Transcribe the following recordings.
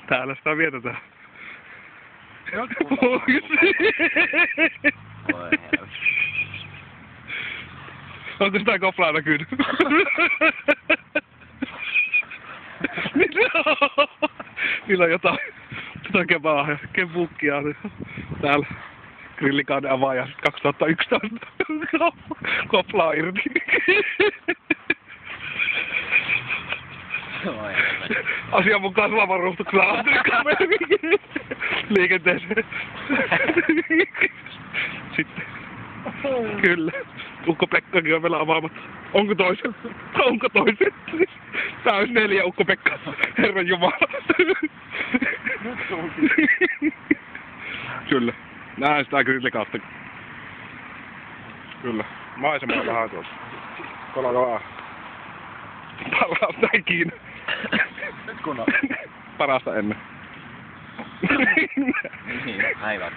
Täällä sitä vietetään. Onko sitä koplaa näkynyt? Niillä on jotain kebaa ja kebukkia täällä. Grillikauden avaaja 2011. Koplaa irti. Asianmukaan lavaruhtuksella liikenteeseen. Sitten. Kyllä. Ukko-Pekkakin on vielä avaamatta. Onko toisen? Onko toisen? Tää olisi 4 Ukko-Pekka. Herran Jumala. Kyllä. Näin sitä grillikautta. Kyllä. Maisemaa vähän tuossa. Kola vaan. Parasta ikinä. Nyt kun on. Parasta ennen. Niin, päivät.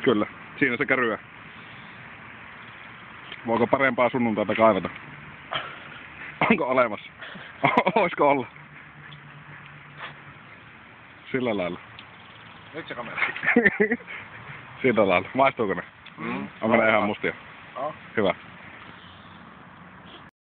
Kyllä. Siinä se käryä. Voiko parempaa sunnuntaita kaivata? Onko olemassa? Oisko olla? Sillä lailla. Nyt se kamera. Sillä lailla. Maistuuko ne? Onko ne ihan mustia? Oh. Hyvä.